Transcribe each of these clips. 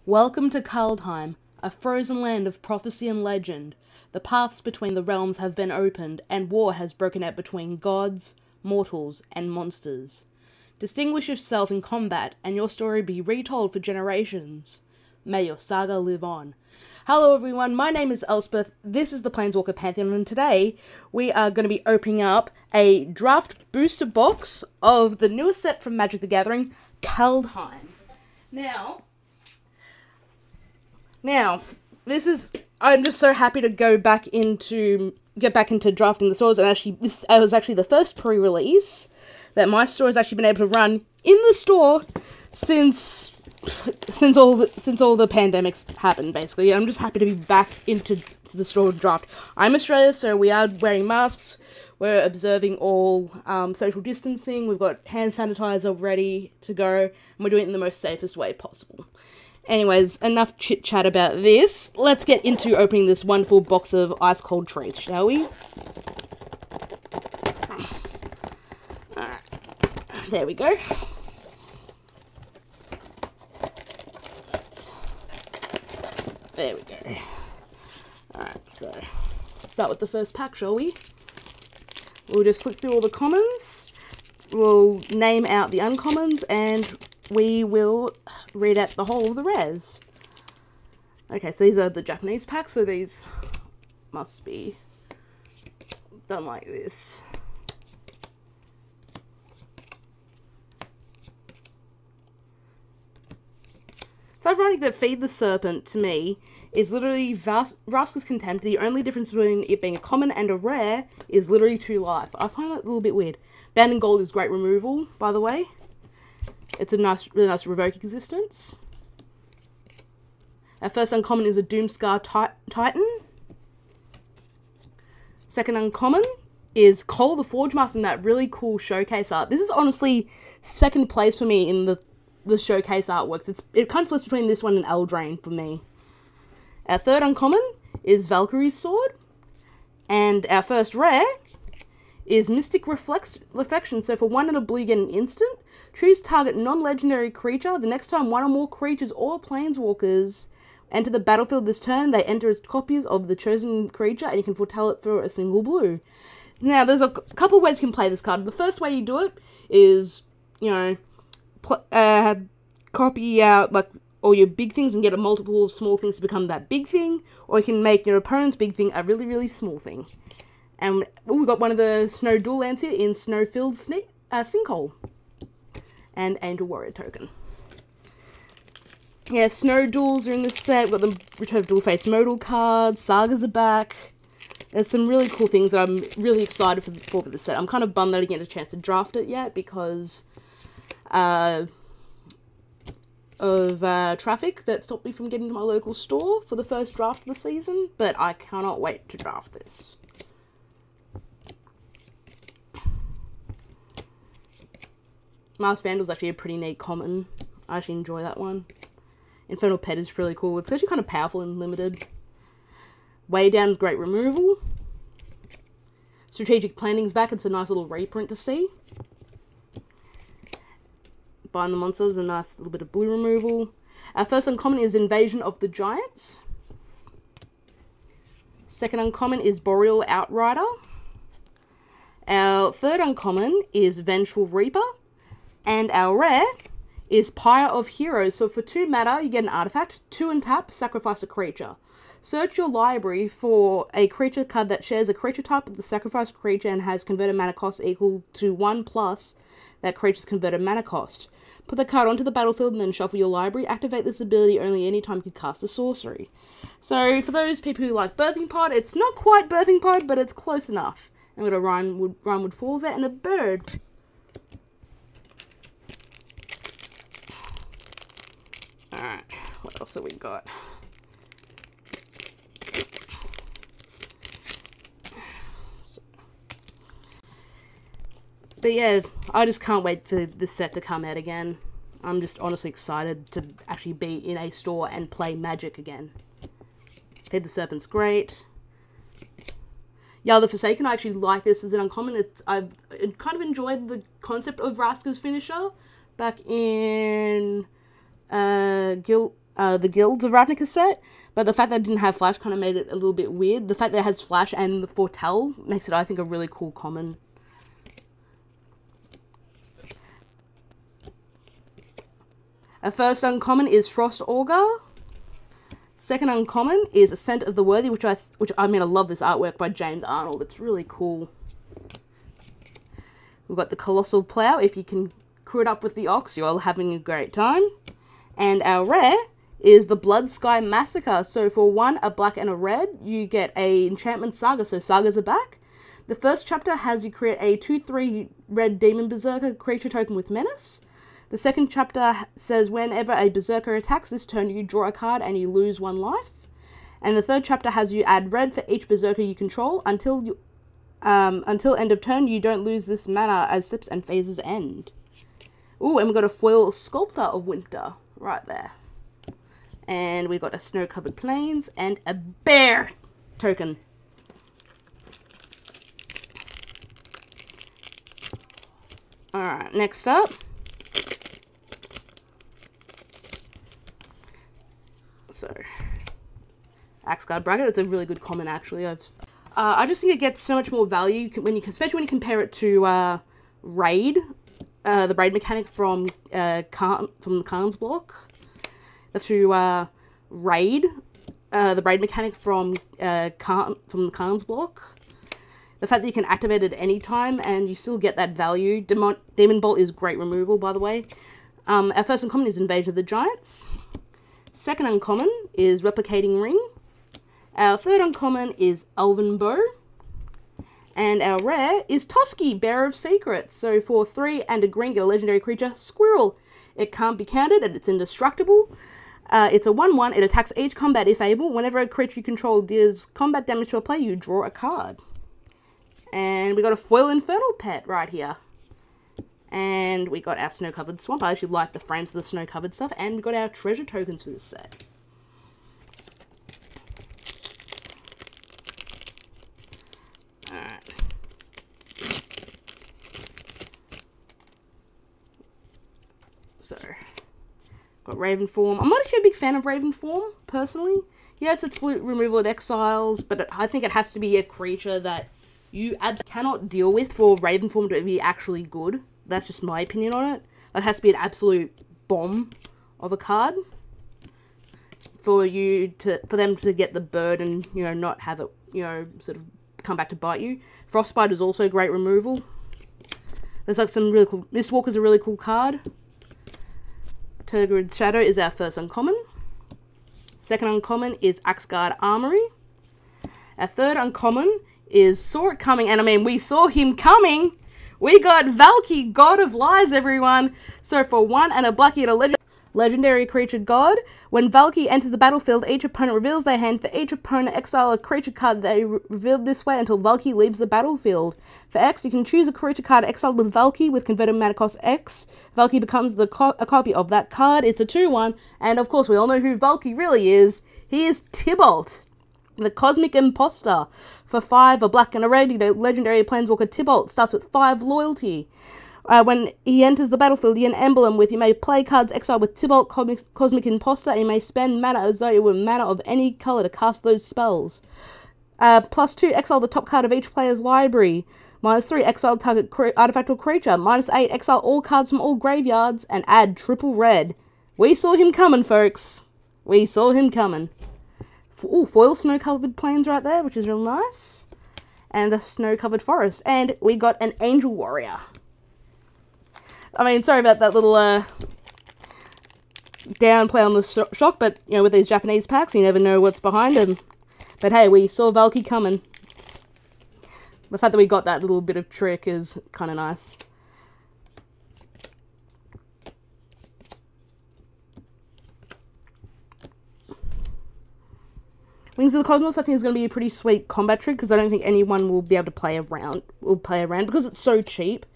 Welcome to Kaldheim, a frozen land of prophecy and legend. The paths between the realms have been opened, and war has broken out between gods, mortals, and monsters. Distinguish yourself in combat, and your story be retold for generations. May your saga live on. Hello everyone, my name is Elspeth, this is the Planeswalker Pantheon, and today we are going to be opening up a draft booster box of the newest set from Magic the Gathering, Kaldheim. Now, I'm just so happy to get back into drafting the stores, and actually, this was actually the first pre-release that my store has actually been able to run in the store since all the pandemics happened, basically. I'm just happy to be back into the store draft. I'm Australia, so we are wearing masks, we're observing all social distancing, we've got hand sanitizer ready to go, and we're doing it in the most safest way possible. Anyways, enough chit-chat about this. Let's get into opening this wonderful box of ice cold treats, shall we? Alright, there we go. There we go. Alright, so let's start with the first pack, shall we? We'll just flick through all the commons. We'll name out the uncommons, and we will read out the whole of the rares. Okay, so these are the Japanese packs, so these must be done like this. It's ironic that Feed the Serpent, to me, is literally Vraska's Contempt. The only difference between it being a common and a rare is literally 2 life. I find that a little bit weird. Bound in Gold is great removal, by the way. It's a really nice revoke existence. Our first uncommon is a Doomscar Titan. Second uncommon is Cole the Forge Master in that really cool showcase art. This is honestly second place for me in the showcase artworks. It kind of flips between this one and Eldraine for me. Our third uncommon is Valkyrie's Sword. And our first rare is Mystic Reflection. So for 1 and a blue, you get an instant. Choose target non-legendary creature. The next time 1 or more creatures or planeswalkers enter the battlefield this turn, they enter as copies of the chosen creature, and you can foretell it for a single blue. Now, there's a couple ways you can play this card. The first way you do it is, copy out all your big things and get a multiple of small things to become that big thing, or you can make your opponent's big thing a really, really small thing. And we've got one of the Snow Dual lands here in Snowfilled Sinkhole. And Angel Warrior token. Yeah, Snow Duals are in this set. We've got the Return of Dual Face Modal cards. Sagas are back. There's some really cool things that I'm really excited for this set. I'm kind of bummed that I didn't get a chance to draft it yet because of traffic that stopped me from getting to my local store for the first draft of the season. But I cannot wait to draft this. Mars Vandal is actually a pretty neat common. I actually enjoy that one. Infernal Pet is really cool. It's actually kind of powerful and limited. Way Down's great removal. Strategic Planning's back. It's a nice little reprint to see. Bind the Monsters, a nice little bit of blue removal. Our first uncommon is Invasion of the Giants. Second uncommon is Boreal Outrider. Our third uncommon is Vengeful Reaper. And our rare is Pyre of Heroes. So for 2 mana, you get an artifact. 2 and tap, sacrifice a creature. Search your library for a creature card that shares a creature type with the sacrificed creature and has converted mana cost equal to 1 plus that creature's converted mana cost. Put the card onto the battlefield and then shuffle your library. Activate this ability only anytime you can cast a sorcery. So for those people who like Birthing Pod, it's not quite Birthing Pod, but it's close enough. And we've got a Rhinewood Falls there and a bird. Alright, what else have we got? But yeah, I just can't wait for this set to come out again. I'm just honestly excited to actually be in a store and play Magic again. Feed the Serpent's great. Yeah, the Forsaken, I actually like this as an uncommon. I've kind of enjoyed the concept of Vraska's Finisher back in the Guilds of Ravnica set, but the fact that it didn't have Flash kind of made it a little bit weird. The fact that it has Flash and the Foretell makes it, I think, a really cool common. Our first uncommon is Frost Augur. Second uncommon is Ascent of the Worthy, which I mean, I love this artwork by James Arnold. It's really cool. We've got the Colossal Plough. If you can crew it up with the Ox, you're all having a great time. And our rare is the Blood Sky Massacre. So for 1, a black and a red, you get a Enchantment Saga. So Sagas are back. The first chapter has you create a 2/3 red Demon Berserker creature token with Menace. The second chapter says whenever a Berserker attacks this turn, you draw a card and you lose 1 life. And the third chapter has you add red for each Berserker you control until end of turn. You don't lose this mana as steps and phases end. Ooh, and we've got a foil Sculptor of Winter right there. And we've got a Snow-Covered Plains and a bear token. Alright, next up. So, Axeguard Bracket. It's a really good common, actually. I just think it gets so much more value especially when you compare it to Raid, the Raid mechanic from the Karn's block, to Raid, the Raid mechanic from the Karn's block. The fact that you can activate it at any time and you still get that value. Demon Bolt is great removal, by the way. Our first uncommon is Invasion of the Giants. Second uncommon is Replicating Ring. Our third uncommon is Elven Bow. And our rare is Toski, Bearer of Secrets. So for 3 and a green, get a legendary creature, Squirrel. It can't be countered and it's indestructible. It's a 1/1. It attacks each combat if able. Whenever a creature you control deals combat damage to a player, you draw a card. And we got a foil Infernal Pet right here. And we got our Snow-Covered Swamp. I actually like the frames of the snow-covered stuff. And we got our treasure tokens for this set. Alright. So, got Raven Form. I'm not actually a big fan of Raven Form, personally. Yes, it's removal of exiles, but I think it has to be a creature that you absolutely cannot deal with for Raven Form to be actually good. That's just my opinion on it. It has to be an absolute bomb of a card for them to get the bird and, you know, not have it, you know, sort of come back to bite you. Frostbite is also great removal. There's like some really cool... Mistwalker's a really cool card. Tergrid's Shadow is our first uncommon. Second uncommon is Axeguard Armory. Our third uncommon is Saw It Coming, and I mean, we saw him coming. We got Valki, God of Lies, everyone. So for 1 and a black, you get a legendary creature god. When Valki enters the battlefield, each opponent reveals their hand. For each opponent, exile a creature card they revealed this way until Valki leaves the battlefield. For X, you can choose a creature card exiled with Valki with converted mana cost X. Valki becomes a copy of that card. It's a 2/1, and of course we all know who Valki really is. He is Tibalt, the Cosmic Imposter. For 5, a black and a red, you know, legendary Planeswalker Tibalt starts with 5 loyalty. When he enters the battlefield, you get an emblem with you may play cards exiled with Tibalt, Cosmic Imposter, and you may spend mana as though it were mana of any colour to cast those spells. +2, exile the top card of each player's library. -3, exile target artifact or creature. -8, exile all cards from all graveyards, and add triple red. We saw him coming, folks. We saw him coming. Ooh, foil Snow-Covered Plains right there, which is real nice. And the Snow-Covered Forest. And we got an Angel Warrior. I mean, sorry about that little downplay on the shock, but, you know, with these Japanese packs, you never know what's behind them. But hey, we saw Valki coming. The fact that we got that little bit of trick is kind of nice. Wings of the Cosmos, I think, is going to be a pretty sweet combat trick, because I don't think anyone will be able to play around, because it's so cheap.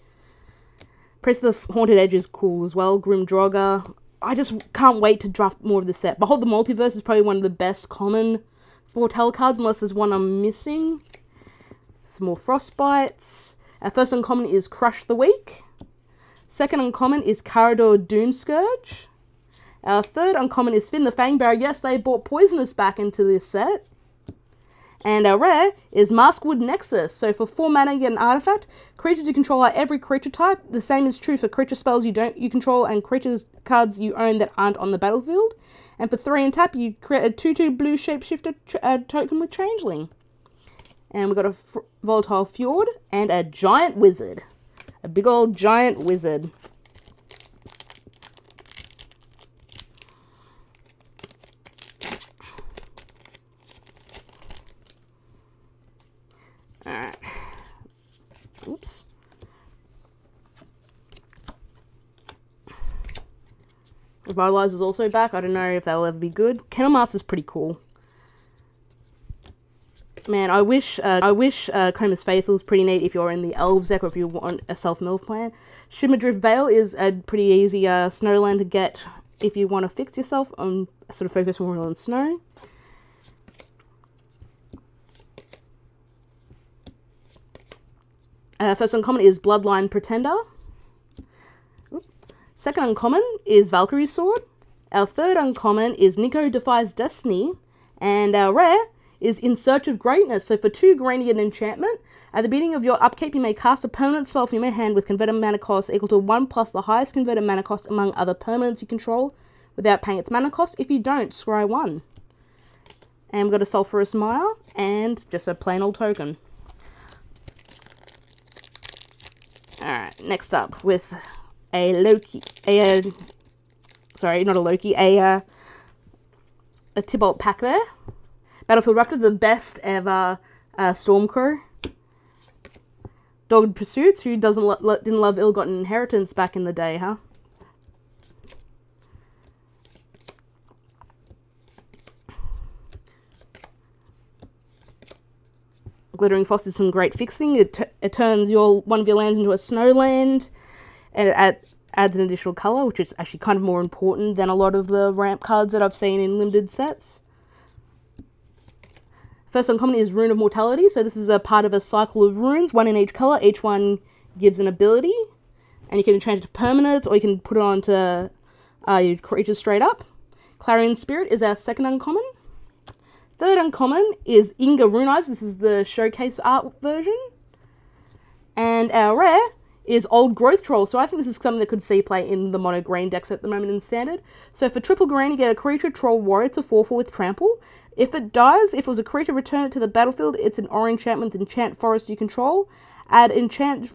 Priest of the Haunted Edge is cool as well. Grim Draugr. I just can't wait to draft more of the set. Behold the Multiverse is probably one of the best common Foretell cards, unless there's one I'm missing. Some more Frostbites. Our first uncommon is Crush the Weak. Second uncommon is Carador Doomscourge. Our third uncommon is Finn the Fangbearer. Yes, they brought Poisonous back into this set. And our rare is Maskwood Nexus. So for 4 mana, you get an artifact. Creatures you control are every creature type. The same is true for creature spells you control and creatures cards you own that aren't on the battlefield. And for 3 and tap, you create a 2/2 blue shapeshifter token with Changeling. And we've got a Volatile Fjord and a Giant Wizard. A big old giant wizard. Alright. Oops. Revitalizer's also back. I don't know if that'll ever be good. Kennel Master's pretty cool. Man, I wish Coma's Faithful's pretty neat if you're in the Elves deck or if you want a self-mill plan. Shimmerdrift Vale is a pretty easy snowland to get if you want to fix yourself on sort of focus more on snow. First uncommon is Bloodline Pretender. Second uncommon is Valkyrie's Sword. Our third uncommon is Nico Defies Destiny. And our rare is In Search of Greatness. So for 2 green and enchantment, at the beginning of your upkeep, you may cast a permanent spell from your hand with converted mana cost equal to 1 plus the highest converted mana cost among other permanents you control without paying its mana cost. If you don't, scry 1. And we've got a Sulphurous Mire and just a plain old token. Alright, next up with a Loki, sorry, not a Loki, a Tibalt pack there. Battlefield Raptor, the best ever Stormcrow. Dogged Pursuits, who didn't love Ill-Gotten Inheritance back in the day, huh? Glittering Frost is some great fixing. It turns one of your lands into a snowland, and it adds an additional colour, which is actually kind of more important than a lot of the ramp cards that I've seen in limited sets. First uncommon is Rune of Mortality, so this is a part of a cycle of runes, 1 in each colour. Each one gives an ability, and you can enchant it to permanents, or you can put it onto your creatures straight up. Clarion Spirit is our second uncommon. Third uncommon is Inga Rune Eyes. This is the showcase art version. And our rare is Old Growth Troll. So I think this is something that could see play in the mono green decks at the moment in Standard. So for triple green, you get a creature Troll Warrior to 4/4 with Trample. If it dies, if it was a creature, return it to the battlefield. It's an orange enchantment, Enchant Forest you control. Add enchant,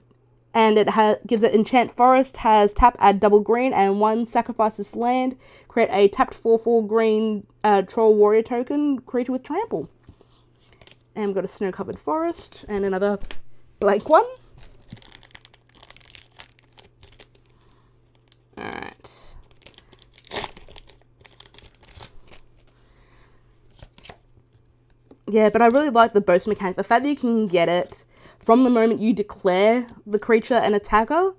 and it gives it Enchant Forest, has tap, add double green, and 1 sacrifice this land. Create a tapped 4/4 green Troll Warrior token, creature with Trample. And we've got a Snow-Covered Forest, and another blank one. Alright. Yeah, but I really like the boast mechanic. The fact that you can get it from the moment you declare the creature an attacker.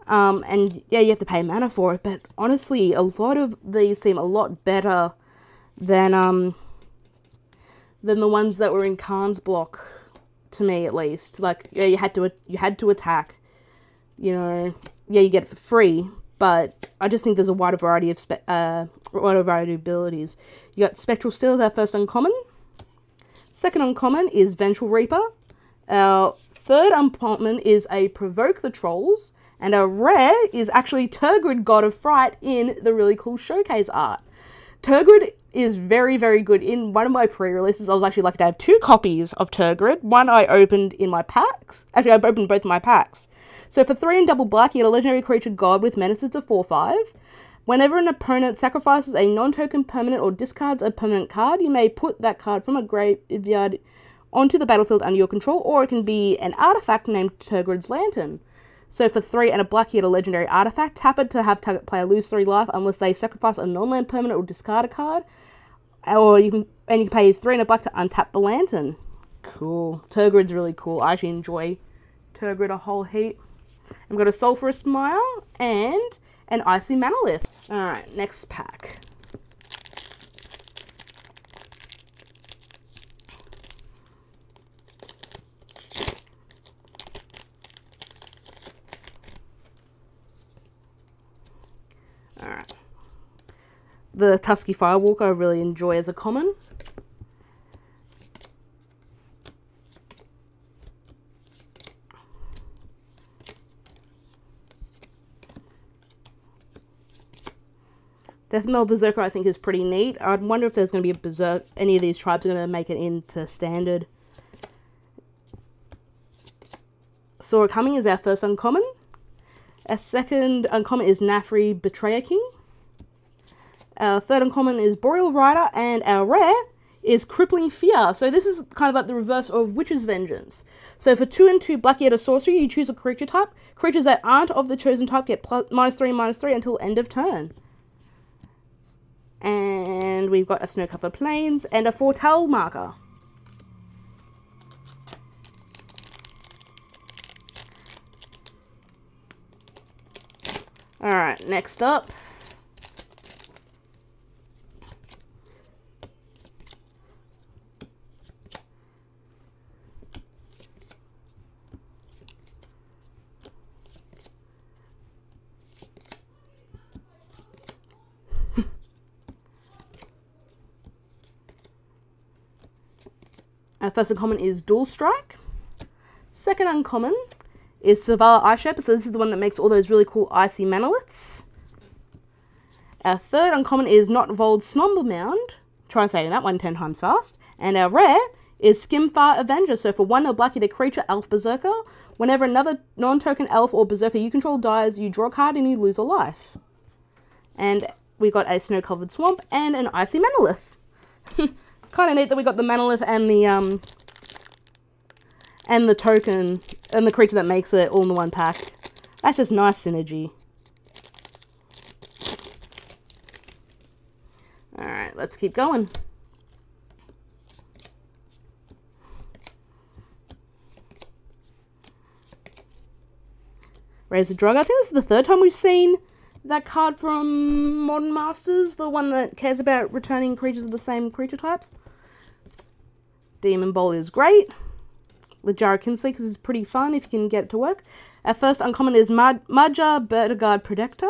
And yeah, you have to pay mana for it, but honestly, a lot of these seem a lot better than the ones that were in Khan's block, to me at least. Like, yeah, you had to attack. You know, yeah, you get it for free, but I just think there's a wider variety of abilities. You got Spectral Steel as our first uncommon. Second uncommon is Vengeful Reaper. Our third uncommon is a Provoke the Trolls. And our rare is actually Tergrid, God of Fright, in the really cool showcase art. Tergrid is very, very good. In one of my pre-releases, I was actually lucky to have 2 copies of Tergrid. One I opened in my packs. Actually, I opened both of my packs. So for 3 and double black, you get a legendary creature god with menaces of 4/5. Whenever an opponent sacrifices a non-token permanent or discards a permanent card, you may put that card from a graveyard onto the battlefield under your control, or it can be an artifact named Tergrid's Lantern. So for 3 and a black, you get a legendary artifact. Tap it to have target player lose 3 life unless they sacrifice a non-land permanent or discard a card. Or you can pay 3 and a black to untap the Lantern. Cool. Tergrid's really cool. I actually enjoy Tergrid a whole heap. I've got a Sulphurous Mire and an Icy Manalith. Alright, next pack. Alright. The Tusky Firewalker I really enjoy as a common. Deathmetal Berserker I think is pretty neat. I'd wonder if there's going to be a Berserk, any of these tribes are going to make it into standard. Saw It Coming is our first uncommon. Our second uncommon is Nafri Betrayer King. Our third uncommon is Boreal Rider, and our rare is Crippling Fear. So this is kind of like the reverse of Witch's Vengeance. So for 2 and 2 Black Yeta Sorcery, you choose a creature type. Creatures that aren't of the chosen type get -3/-3 until end of turn. And we've got a Snow-Covered Plains and a Foretell marker. Alright, next up. Our first uncommon is Dual Strike. Second uncommon is Selvala Ice Shaper. So this is the one that makes all those really cool icy manoliths. Our third uncommon is Notvold Slumbermound. Try saying that one 10 times fast. And our rare is Skimfar Avenger. So for 1 Black Yeta creature, Elf Berserker, whenever another non-token elf or berserker you control dies, you draw a card and you lose a life. And we got a Snow-Covered Swamp and an Icy Manolith. Kind of neat that we got the Manolith and the token and the creature that makes it all in the one pack. That's just nice synergy. Alright, let's keep going. Raise the Drug. I think this is the third time we've seen that card from Modern Masters, the one that cares about returning creatures of the same creature types. Demon Bowl is great. Littjara Kinseekers is pretty fun if you can get it to work. Our first uncommon is Maja Bertagard Protector.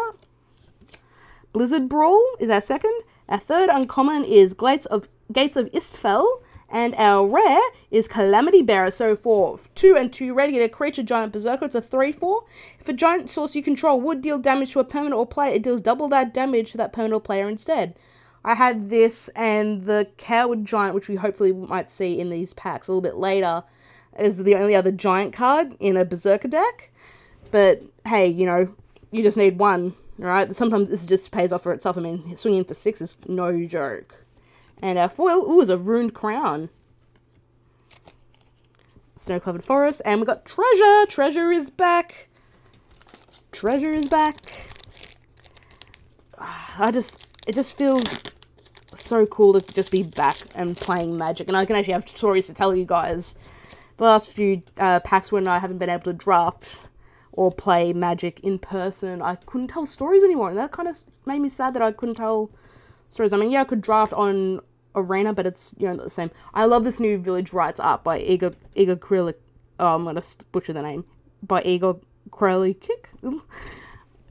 Blizzard Brawl is our second. Our third uncommon is Gates of Istfell. And our rare is Calamity Bearer. So for 2 and 2 red, you get a creature Giant Berserker. It's a 3/4. If a giant source you control would deal damage to a permanent or player, it deals double that damage to that permanent or player instead. I had this and the Coward Giant, which we hopefully might see in these packs a little bit later, is the only other giant card in a Berserker deck. But hey, you know, you just need one, right? Sometimes this just pays off for itself. I mean, swinging for 6 is no joke. And our foil, ooh, is a Ruined Crown. Snow-Covered Forest. And we got Treasure. Treasure is back. Treasure is back. It just feels so cool to just be back and playing Magic. And I can actually have stories to tell you guys. The last few packs when I haven't been able to draft or play Magic in person, I couldn't tell stories anymore. And that kind of made me sad that I couldn't tell stories. I mean, yeah, I could draft on Arena, but it's, you know, not the same. I love this new Village Rites art by Igor Krylik. Oh, I'm gonna butcher the name. By Igor Krylik.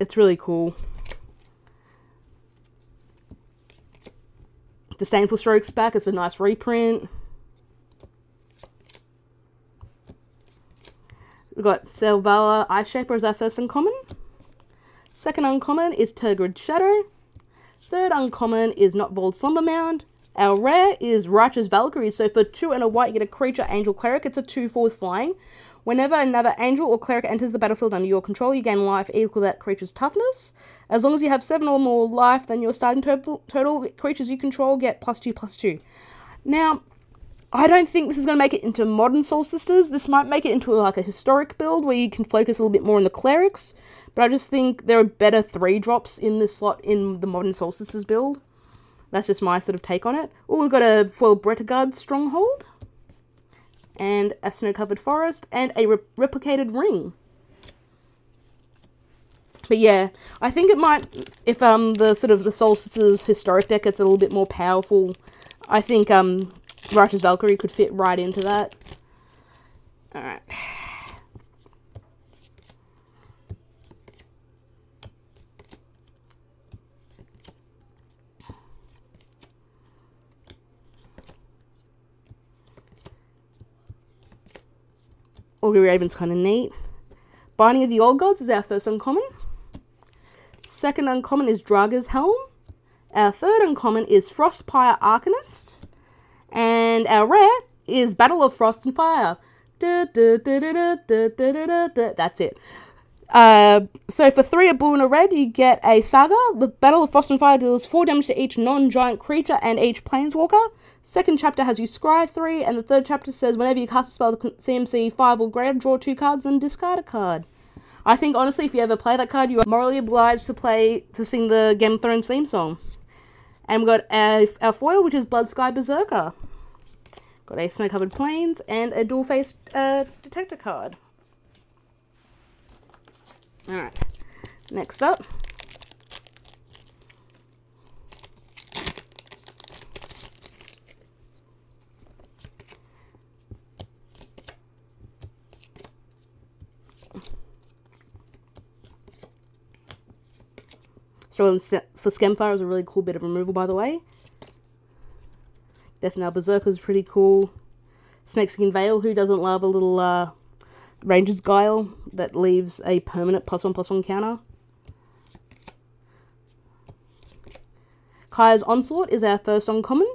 It's really cool. Disdainful Strokes back. It's a nice reprint. We've got Selvala Ice Shaper as our first uncommon. Second uncommon is Tergrid Shadow. Third uncommon is Notvold Slumbermound. Our rare is Righteous Valkyrie. So for 2 and a white, you get a creature, Angel Cleric. It's a 2/4 with flying. Whenever another angel or cleric enters the battlefield under your control, you gain life equal to that creature's toughness. As long as you have 7 or more life, then your starting total creatures you control get +2/+2. Now, I don't think this is going to make it into Modern Soul Sisters. This might make it into like a historic build where you can focus a little bit more on the clerics. But I just think there are better 3-drops in this slot in the Modern Soul Sisters build. That's just my sort of take on it. Oh, we've got a foil Bretagard Stronghold. And a Snow-Covered Forest. And a Replicated Ring. But yeah, I think it might, if the sort of the Soul Sisters historic deck gets a little bit more powerful, I think Righteous Valkyrie could fit right into that. Alright. Augury Raven's kind of neat. Binding of the Old Gods is our first uncommon. Second uncommon is Draga's Helm. Our third uncommon is Frostpire Arcanist. And our rare is Battle of Frost and Fire. That's it. So for 3 a blue and a red, you get a Saga. The Battle of Frost and Fire deals 4 damage to each non-giant creature and each planeswalker. Second chapter has you scry 3, and the third chapter says whenever you cast a spell with CMC 5 or greater, draw 2 cards and discard a card. I think honestly, if you ever play that card, you are morally obliged to sing the Game of Thrones theme song. And we've got our foil, which is Bloodsky Berserker. Got a Snow-Covered Plains and a dual-faced Detector card. Alright, next up. Struggling for Skemfire is a really cool bit of removal, by the way. Death Knell Berserker is pretty cool. Snakeskin Veil, who doesn't love a little Ranger's Guile that leaves a permanent +1/+1 counter. Kaya's Onslaught is our first uncommon.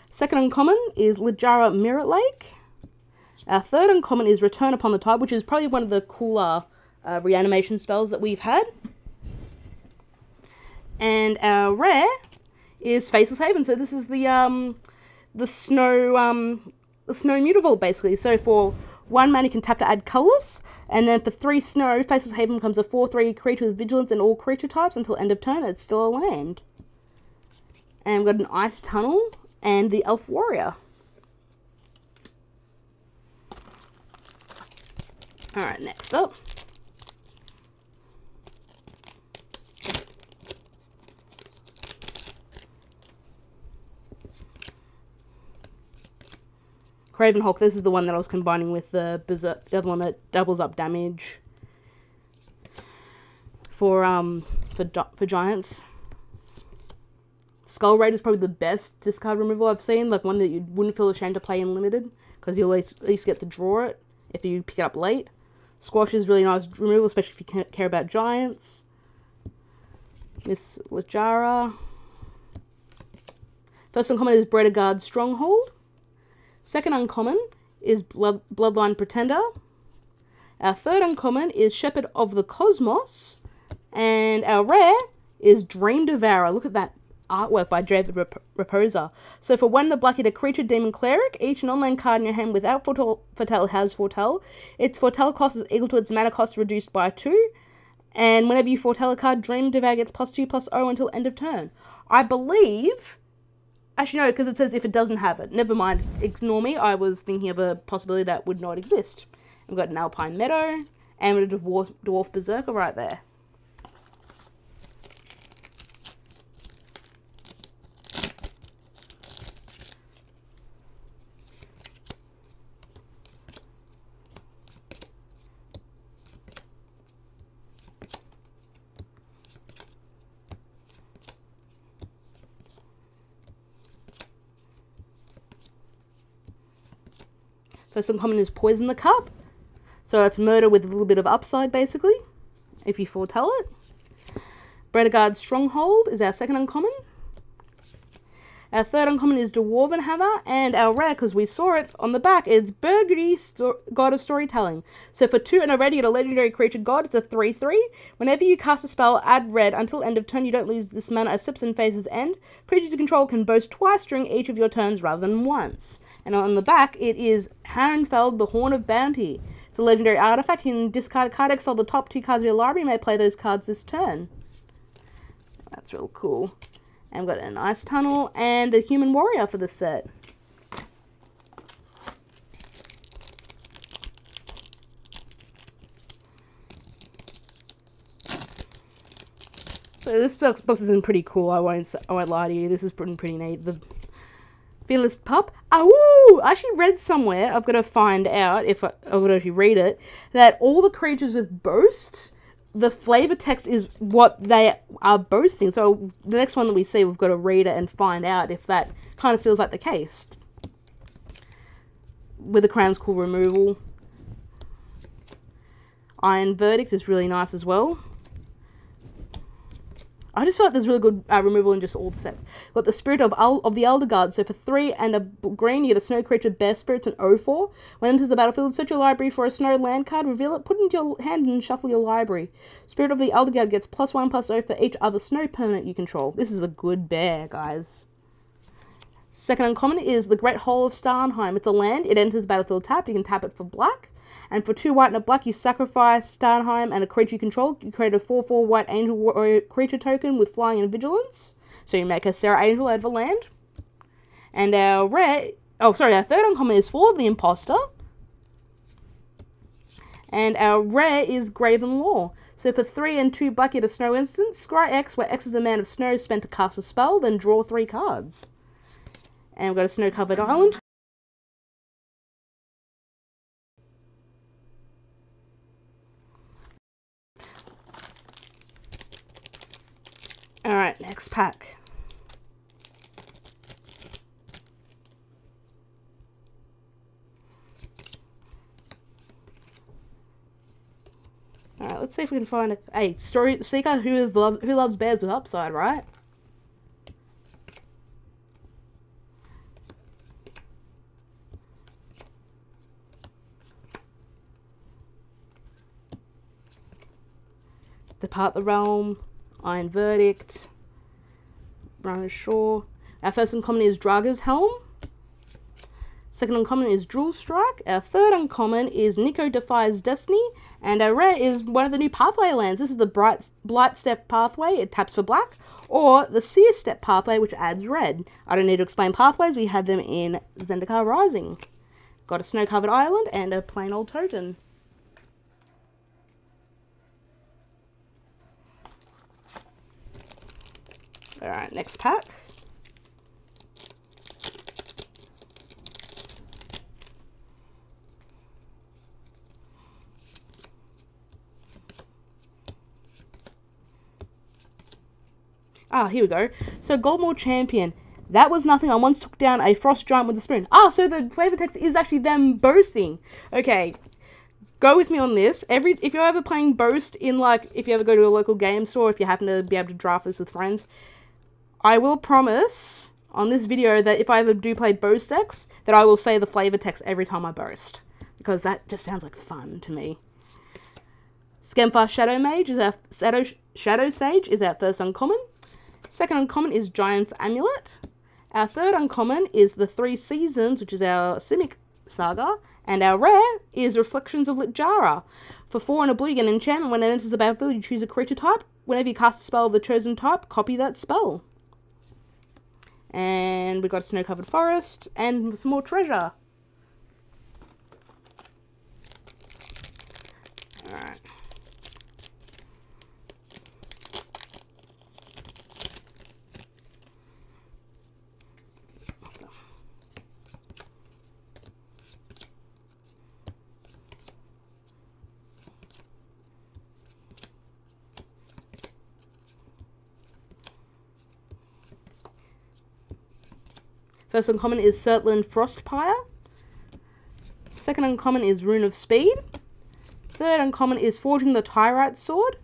Second uncommon is Littjara Mirror Lake. Our third uncommon is Return Upon the Tide, which is probably one of the cooler reanimation spells that we've had. And our rare is Faceless Haven. So this is the snow Mutavault, basically. So for 1 mana you can tap to add colorless, and then for 3 snow, Faceless Haven becomes a 4/3 creature with vigilance in all creature types until end of turn. It's still a land. And we've got an Ice Tunnel and the Elf Warrior. Alright, next up. Cravenhawk, this is the one that I was combining with the Berserk, the other one that doubles up damage for giants. Skull Raid is probably the best discard removal I've seen, like one that you wouldn't feel ashamed to play in limited, because you'll at least get to draw it if you pick it up late. Squash is really nice removal, especially if you care about giants. Miss Littjara. First uncommon is Bredegaard Stronghold. Second uncommon is Bloodline Pretender. Our third uncommon is Shepherd of the Cosmos. And our rare is Dream Devourer. Look at that artwork by David Raposa. So for 1 the black-eater creature, Demon Cleric, each non-land card in your hand without Foretell has Foretell. Its Foretell cost is equal to its mana cost reduced by 2. And whenever you Foretell a card, Dream Devourer gets +2/+0 until end of turn. I believe... Actually, no, because it says if it doesn't have it. Never mind, ignore me. I was thinking of a possibility that would not exist. We've got an Alpine Meadow and a Dwarf Berserker right there. First uncommon is Poison the Cup. So it's murder with a little bit of upside, basically, if you foretell it. Bredegaard Stronghold is our second uncommon. Our third uncommon is Dwarven Hammer, and our rare, because we saw it on the back, it's Burgundy God of Storytelling. So for 2 and a red, you get a legendary creature god. It's a 3/3. Whenever you cast a spell, add red. Until end of turn, you don't lose this mana as Sipson phases end. Creatures you control can boast twice during each of your turns rather than once. And on the back, it is Harrenfeld, the Horn of Bounty. It's a legendary artifact. You can discard a card, exile the top 2 cards of your library. You may play those cards this turn. That's real cool. And we've got an Ice Tunnel and a Human Warrior for this set. So this box is pretty cool. I won't lie to you. This is pretty neat. The Fearless Pup. Oh, I actually read somewhere. I've got to find out if I've got to actually read it. That all the creatures with boast, the flavor text is what they are boasting. So the next one that we see, we've got to read it and find out if that kind of feels like the case. With the Crown's Cool removal. Iron Verdict is really nice as well. I just feel like there's really good removal in just all the sets. Got the Spirit of the Elder Guard. So for 3 and a green, you get a snow creature, Bear Spirits, and 0/4. When it enters the battlefield, search your library for a snow land card, reveal it, put it into your hand, and shuffle your library. Spirit of the Elder Guard gets +1/+0 for each other snow permanent you control. This is a good bear, guys. Second uncommon is the Great Hall of Starnheim. It's a land. It enters the battlefield tapped. You can tap it for black. And for 2 white and a black, you sacrifice Starnheim and a creature you control. You create a 4/4 white angel warrior creature token with flying and vigilance. So you make a Serra Angel out of a land. And our third uncommon is Fall of the Imposter. And our rare is Graven Law. So for 3 and 2 black, you get a snow instant. Scry X, where X is the amount of snow spent to cast a spell, then draw 3 cards. And we've got a snow-covered island. Alright, next pack. Alright, let's see if we can find a... Hey, Story Seeker, who loves bears with upside, right? Depart the Realm, Iron Verdict, Run Ashore. Our first uncommon is Draga's Helm. Second uncommon is Jewel Strike. Our third uncommon is Nico Defies Destiny. And our rare is one of the new pathway lands. This is the Blight Step pathway. It taps for black. Or the Seer Step pathway, which adds red. I don't need to explain pathways. We have them in Zendikar Rising. Got a snow-covered island and a plain old totem. Alright, next pack. Ah, here we go. So, Goldmaw Champion. That was nothing. I once took down a Frost Giant with a spoon. Ah, so the flavor text is actually them boasting. Okay, go with me on this. If you're ever playing Boast in, like, if you ever go to a local game store, if you happen to be able to draft this with friends, I will promise on this video that if I ever do play Boast decks, that I will say the flavor text every time I boast. Because that just sounds like fun to me. Skemfar Shadow Mage is our Shadow Sage is our first uncommon. Second uncommon is Giant's Amulet. Our third uncommon is the 3 Seasons, which is our Simic Saga. And our rare is Reflections of Littjara. For 4 and a blue, you get an enchantment. When it enters the battlefield, you choose a creature type. Whenever you cast a spell of the chosen type, copy that spell. And we've got a snow-covered forest and some more treasure. Alright. First uncommon is Surtland Frostpire. Second uncommon is Rune of Speed. Third uncommon is Forging the Tyrite Sword.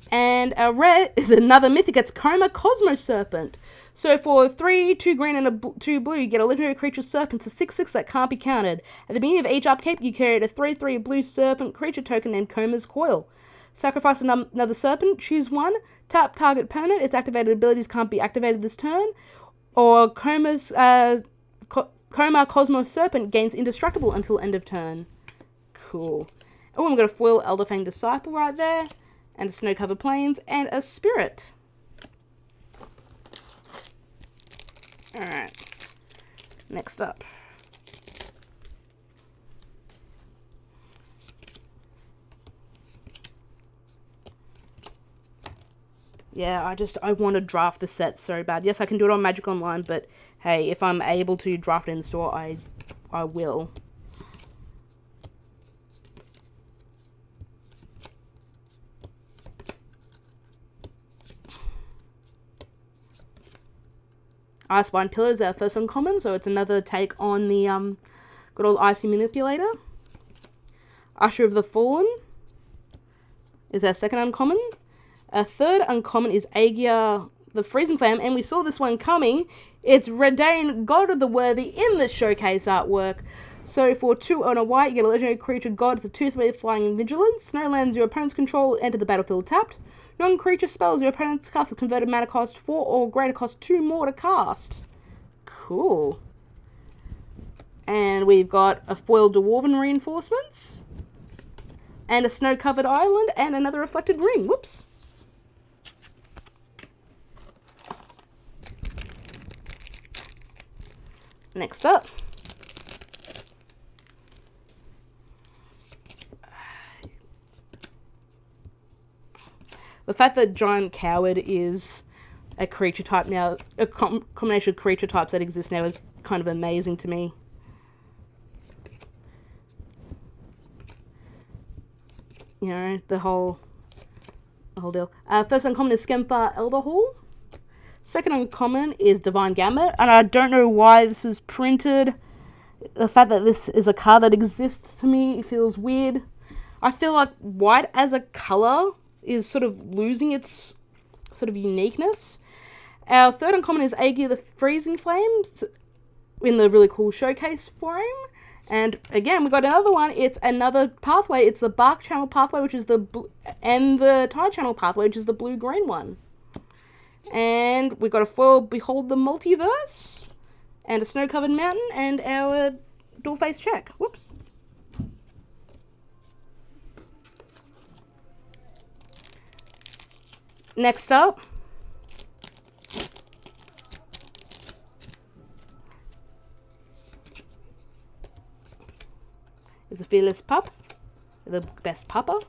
And our rare is another mythic. It's Coma Cosmo Serpent. So for 3, 2 green, and 2 blue, you get a legendary creature serpent. It's a 6/6 that can't be countered. At the beginning of each upkeep, you create a 3/3 blue serpent creature token named Coma's Coil. Sacrifice another serpent, choose one, tap target permanent. Its activated abilities can't be activated this turn. Or Coma Cosmo Serpent gains indestructible until end of turn. Cool. Oh, we've got a foil Elderfang Disciple right there. And a snow-covered plains. And a spirit. Alright. Next up. Yeah, I want to draft the set so bad. Yes, I can do it on Magic Online, but hey, if I'm able to draft it in store, I will. Icebind Pillar is our first uncommon, so it's another take on the good old Icy Manipulator. Usher of the Fallen. is our second uncommon. Our third uncommon is Aegir, the Freezing Flame, and we saw this one coming. It's Redain, God of the Worthy, in the showcase artwork. So for 2 and a white, you get a legendary creature god. It's a 2/3 flying in vigilance. No lands your opponent's control enter the battlefield tapped. Non-creature spells your opponent's cast a converted mana cost 4 or greater cost 2 more to cast. Cool. And we've got a foil Dwarven reinforcements. And a snow-covered island and another reflected ring. Whoops. Next up. The fact that Giant Coward is a creature type now, a combination of creature types that exist now, is kind of amazing to me. You know, the whole deal. First uncommon is Skemfar Elderhall. Second uncommon is Divine Gambit, and I don't know why this was printed. The fact that this is a card that exists to me, it feels weird. I feel like white as a colour is sort of losing its sort of uniqueness. Our third uncommon is Aegir the Freezing Flames in the really cool showcase frame. And again, we got another one. It's another pathway. It's the Bark Channel pathway, which is the and the Tide Channel pathway, which is the blue-green one. And we got a foil Behold the Multiverse, and a snow-covered mountain, and our dual face check. Whoops. Next up, is a Fearless Pup, the best pupper.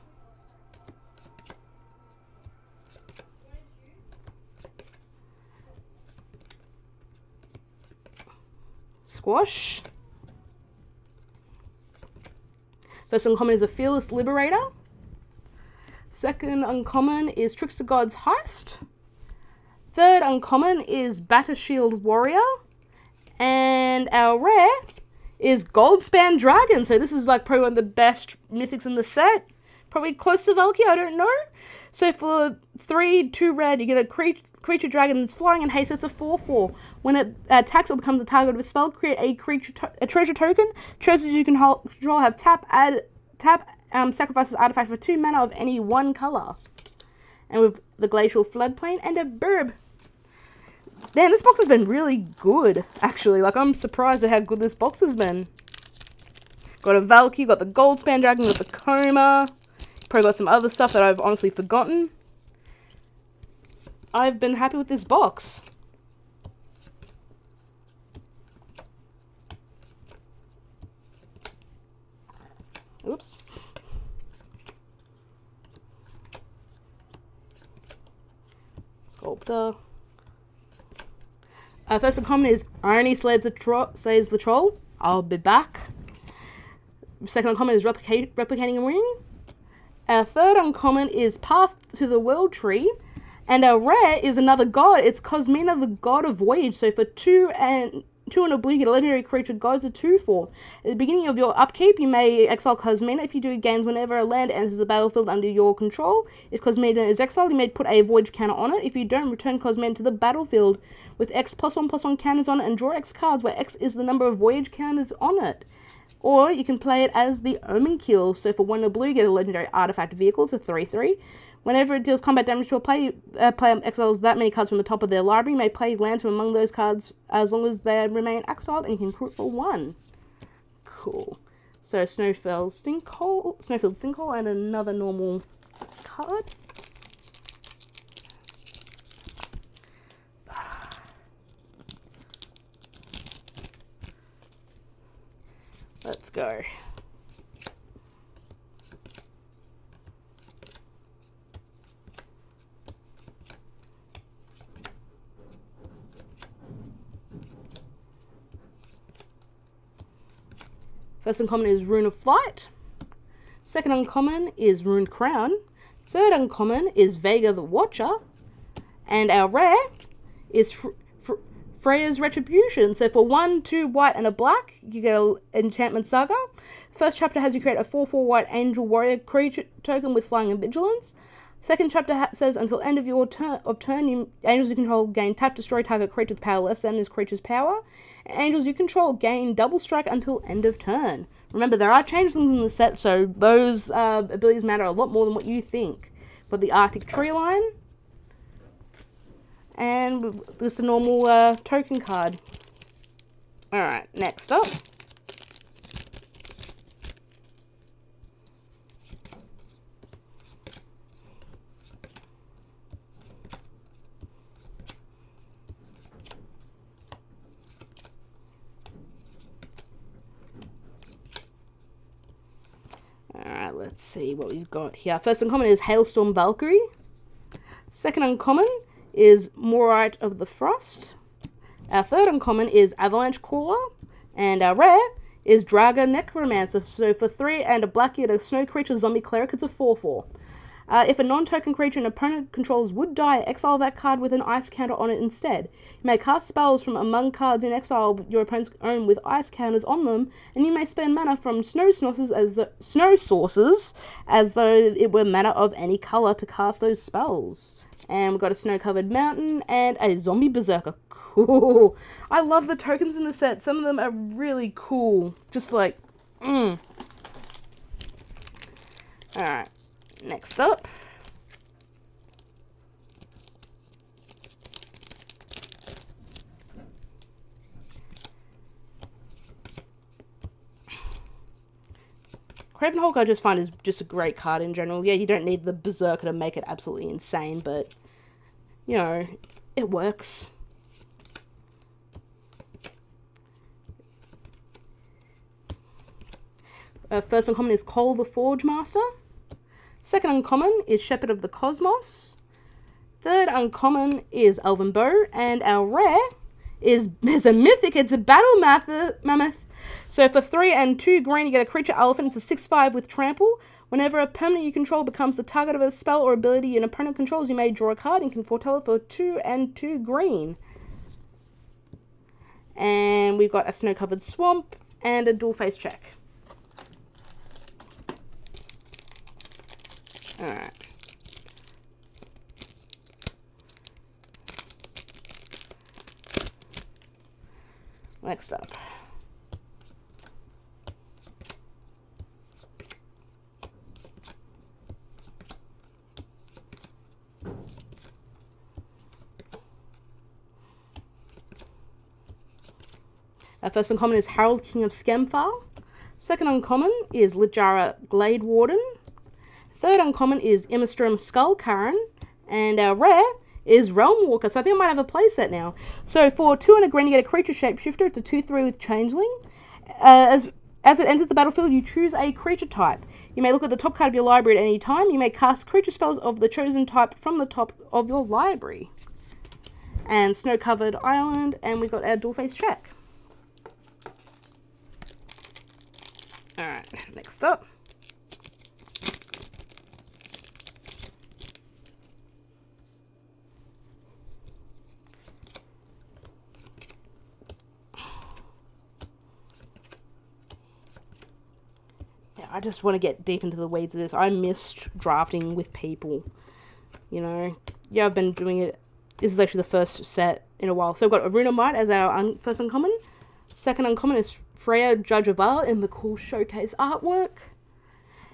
Squash. First uncommon is a Fearless Liberator. Second uncommon is Trickster God's Heist. Third uncommon is Battershield Warrior. And our rare is Goldspan Dragon. So this is like probably one of the best mythics in the set. Probably close to Valkyrie, I don't know. So for 3, 2 red, you get a creature dragon that's flying in haste. It's a 4/4. When it attacks or becomes a target of a spell, create a treasure token. Treasures you can control have sacrifices artifact for 2 mana of any one color. And with the Glacial Floodplain and a Burb. Man, this box has been really good, actually. Like, I'm surprised at how good this box has been. Got a Valkyrie, got the Goldspan Dragon, got the Coma. Probably got some other stuff that I've honestly forgotten. I've been happy with this box. Oops. Sculptor. First uncommon is Irony Slays the Troll. I'll be back. Second uncommon is Replicating a Ring. Our third uncommon is Path to the World Tree. And our rare is another god. It's Cosmina, the God of Voyage. So for 2 and a blue, you get a legendary creature, goes a 2/4. At the beginning of your upkeep, you may exile Cosmina. If you do, it gains whenever a land enters the battlefield under your control. If Cosmina is exiled, you may put a Voyage counter on it. If you don't, return Cosmina to the battlefield with X +1/+1 counters on it and draw X cards, where X is the number of Voyage counters on it. Or you can play it as the Omen Kill. So for 1 blue, you get a legendary artifact vehicle, so 3/3. Whenever it deals combat damage to a player exiles that many cards from the top of their library, may play lands from among those cards as long as they remain exiled, and you can crit for 1. Cool. So Snowfield Sinkhole, and another normal card. Let's go. First uncommon is Rune of Flight. Second uncommon is Rune Crown. Third uncommon is Vega the Watcher. And our rare is Freya's Retribution. So for 1, 2 white and a black, you get an Enchantment Saga. First chapter has you create a 4/4 white Angel Warrior creature token with Flying and Vigilance. Second chapter says until end of your turn, angels you control gain tap, destroy target creature with power less than this creature's power. And angels you control gain double strike until end of turn. Remember, there are changelings in the set, so those abilities matter a lot more than what you think. But the Arctic Tree Line, and just a normal token card. Alright, next up. Alright, let's see what we've got here. First uncommon is Hailstorm Valkyrie. Second uncommon is Morite of the Frost. Our third uncommon is Avalanche Caller. And our rare is Draga Necromancer. So for 3 and a black, you get a snow creature zombie cleric. It's a 4/4. If a non-token creature an opponent controls would die, exile that card with an ice counter on it instead. You may cast spells from among cards in exile your opponent's own with ice counters on them, and you may spend mana from snow sources as though it were mana of any color to cast those spells. And we've got a snow-covered mountain and a zombie berserker. Cool. I love the tokens in the set. Some of them are really cool. Just like, Alright. Next up. Craven Hulk I just find is just a great card in general. Yeah, you don't need the Berserker to make it absolutely insane, but, you know, it works. First uncommon is Cole the Forge Master. Second uncommon is Shepherd of the Cosmos. Third uncommon is Elven Bow. And our rare is a mythic. It's a Battle Mammoth. So for 3 and 2 green, you get a creature elephant. It's a 6/5 with trample. Whenever a permanent you control becomes the target of a spell or ability an opponent controls, you may draw a card and can foretell it for 2 and 2 green. And we've got a snow-covered swamp and a dual face check. Alright. Next up. Our first uncommon is Harold, King of Skemfar. Second uncommon is Littjara, Glade Warden. Third uncommon is Immerstrom, Skullcairn. And our rare is Realm Walker. So I think I might have a playset now. So for 2 and a green, you get a creature shapeshifter. It's a 2/3 with Changeling. As it enters the battlefield, you choose a creature type. You may look at the top card of your library at any time. You may cast creature spells of the chosen type from the top of your library. And Snow-Covered Island. And we've got our dual face check. Alright, next up. Yeah, I just want to get deep into the weeds of this. I missed drafting with people. You know, yeah, I've been doing it. This is actually the first set in a while. So we've got Aruna Might as our first uncommon. Second uncommon is Freya, Judge of Val in the cool showcase artwork.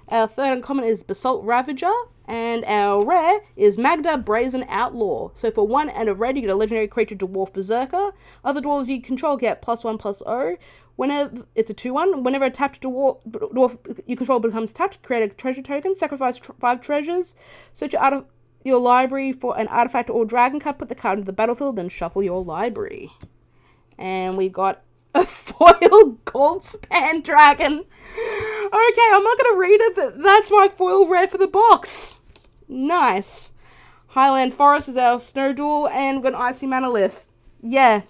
Our third uncommon is Basalt Ravager. And our rare is Magda, Brazen Outlaw. So for 1 and a red, you get a legendary creature, Dwarf Berserker. Other dwarves you control get +1/+0. Whenever it's a 2/1, whenever a tapped dwarf you control becomes tapped, create a treasure token, sacrifice 5 treasures, search out of your library for an artifact or dragon card, put the card into the battlefield, then shuffle your library. And we got a foil Goldspan Dragon. Okay, I'm not going to read it, but that's my foil rare for the box. Nice. Highland Forest is our Snow Duel, and we've got an Icy Manalith. Yeah.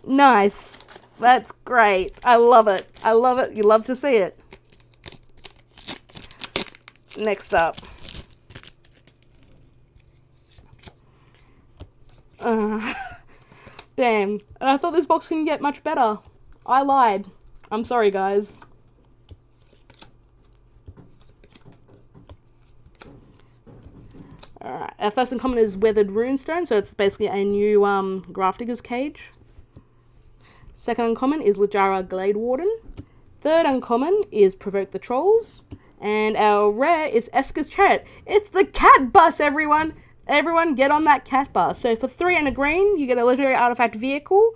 Nice. That's great. I love it. I love it. You love to see it. Next up. Damn. And I thought this box couldn't get much better. I lied. I'm sorry, guys. Alright, our first uncommon is Weathered Runestone, so it's basically a new Grafdigger's Cage. Second uncommon is Littjara Glade Warden. Third uncommon is Provoke the Trolls. And our rare is Esker's Chariot. It's the cat bus, everyone! Everyone get on that cat bus. So for 3 and a green, you get a legendary artifact vehicle.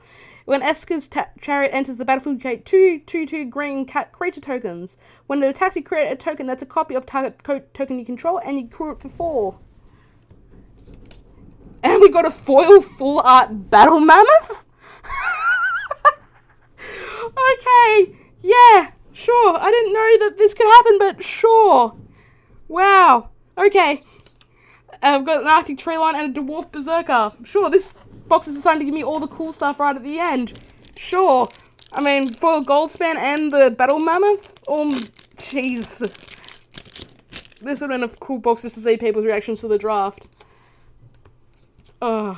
When Esker's Chariot enters the battlefield, you create 2/2/2 green cat creature tokens. When it attacks, you create a token that's a copy of target token you control, and you crew it for 4. And we got a foil full art battle mammoth? Okay, yeah, sure. I didn't know that this could happen, but sure. Wow. Okay. I've got an Arctic Tree Lion and a Dwarf Berserker. Sure, this box is deciding to give me all the cool stuff right at the end. Sure. I mean, foil Goldspan and the battle mammoth? Oh, jeez. This would have been a cool box just to see people's reactions to the draft. Ugh.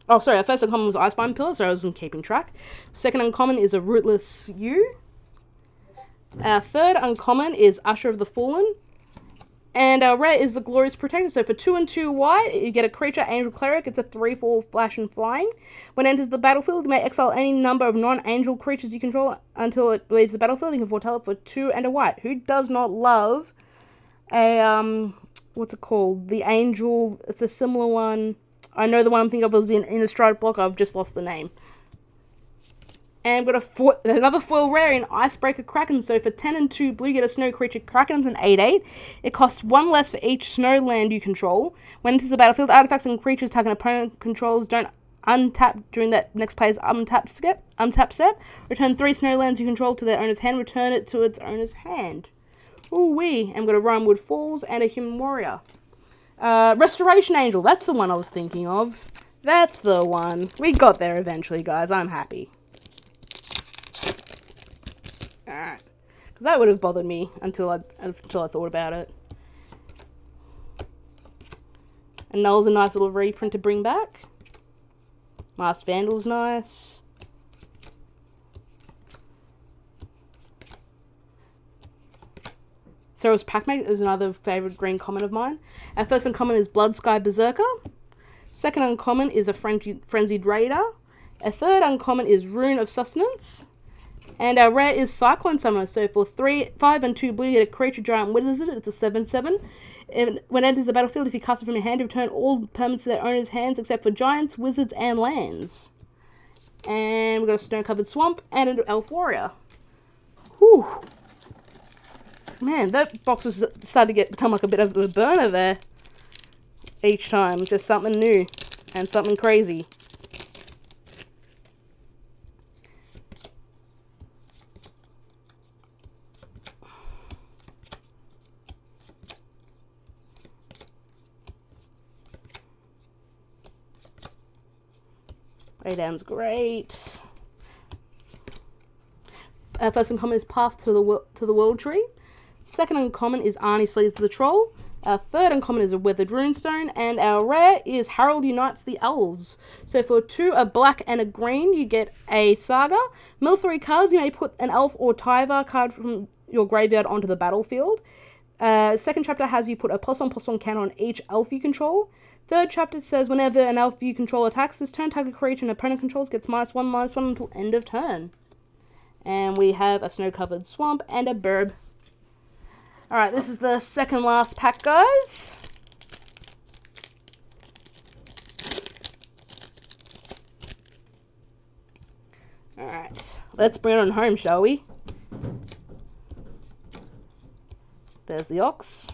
Oh, sorry, our first uncommon was Icebind Pillar, so I wasn't keeping track. Second uncommon is a Rootless Yew. Our third uncommon is Usher of the Fallen. And our rare is the Glorious Protector. So for 2 and 2 white, you get a creature, Angel Cleric. It's a 3/4 flash and flying. When it enters the battlefield, you may exile any number of non-angel creatures you control until it leaves the battlefield. You can foretell it for 2 and a white. Who does not love a, what's it called? The Angel, it's a similar one. I know the one I'm thinking of was in the Stride block. I've just lost the name. And we've got another foil rare in Icebreaker Kraken. So for 10 and 2 blue, you get a snow creature Kraken. It's an 8/8. It costs 1 less for each snow land you control. When it enters the battlefield, artifacts and creatures target opponent controls don't untap during that next player's untap step. Return 3 snow lands you control to their owner's hand. Return it to its owner's hand. Ooh-wee. And we've got a Rimewood Falls and a Human Warrior. Restoration Angel. That's the one I was thinking of. That's the one. We got there eventually, guys. I'm happy. Alright. Because that would have bothered me until I thought about it. And Null's a nice little reprint to bring back. Masked Vandal's nice. Seryl's Packmate is another favourite green common of mine. Our first uncommon is Bloodsky Berserker. Second uncommon is a Frenzied Raider. Our third uncommon is Rune of Sustenance. And our rare is Cyclone Summoner. So for 5 and 2 blue, you get a creature Giant Wizard. It's a 7/7. When it enters the battlefield, if you cast it from your hand, you return all permanents to their owner's hands except for giants, wizards, and lands. And we've got a Snow-Covered Swamp and an Elf Warrior. Whew. Man, that box was starting to become like a bit of a burner there. Each time, just something new and something crazy. Down's great. Our first uncommon is Path to the World Tree. Second uncommon is Arnie Slays the Troll. Our third uncommon is a Weathered Runestone. And our rare is Harold Unites the Elves. So for 2, a black and a green, you get a Saga. Mill 3 cards, you may put an Elf or Tyvar card from your graveyard onto the battlefield. Second chapter has you put a +1/+1 counter on each elf you control. Third chapter says whenever an elf you control attacks this turn, target creature an opponent controls gets -1/-1 until end of turn. And we have a Snow-Covered Swamp and a Burb. Alright, this is the second last pack, guys. Alright, let's bring it on home, shall we? There's the Ox.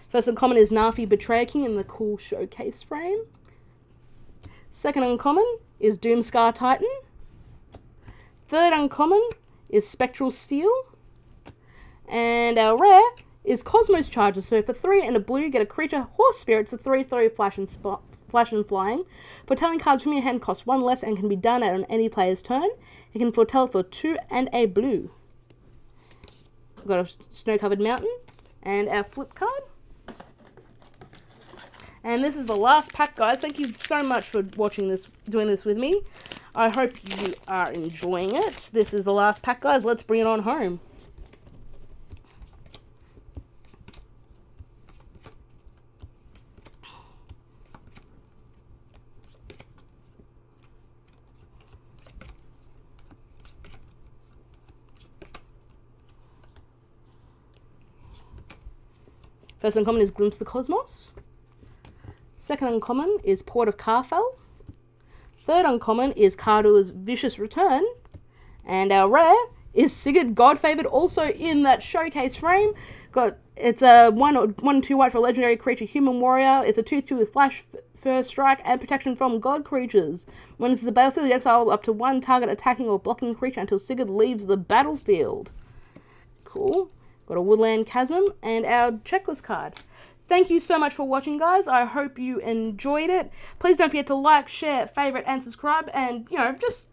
First uncommon is Nafi Betrayer King in the cool showcase frame. Second uncommon is Doomscar Titan. Third uncommon is Spectral Steel. And our rare is Cosmos Charger. So for 3 and a blue, get a creature, Horse Spirit. It's a 3/3 flash and flying. Foretelling cards from your hand cost 1 less and can be done on any player's turn. You can foretell for 2 and a blue. We've got a snow-covered mountain. And our flip card. And this is the last pack, guys. Thank you so much for watching this, doing this with me. I hope you are enjoying it. This is the last pack, guys. Let's bring it on home. First uncommon is Glimpse the Cosmos. Second uncommon is Port of Carfell. Third uncommon is Kardua's Vicious Return. And our rare is Sigurd Godfavored, also in that showcase frame. It's a 1/2 white for a legendary creature, Human Warrior. It's a 2/2 with Flash, First Strike, and protection from God creatures. When it's the battlefield, you exile up to 1 target attacking or blocking creature until Sigurd leaves the battlefield. Cool. Got a Woodland Chasm and our checklist card. Thank you so much for watching, guys. I hope you enjoyed it. Please don't forget to like, share, favorite, and subscribe. And, just,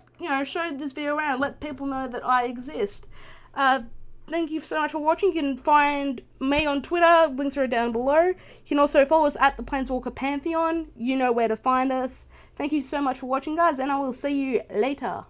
show this video around. Let people know that I exist. Thank you so much for watching. You can find me on Twitter. Links are down below. You can also follow us at the Planeswalker Pantheon. You know where to find us. Thank you so much for watching, guys. And I will see you later.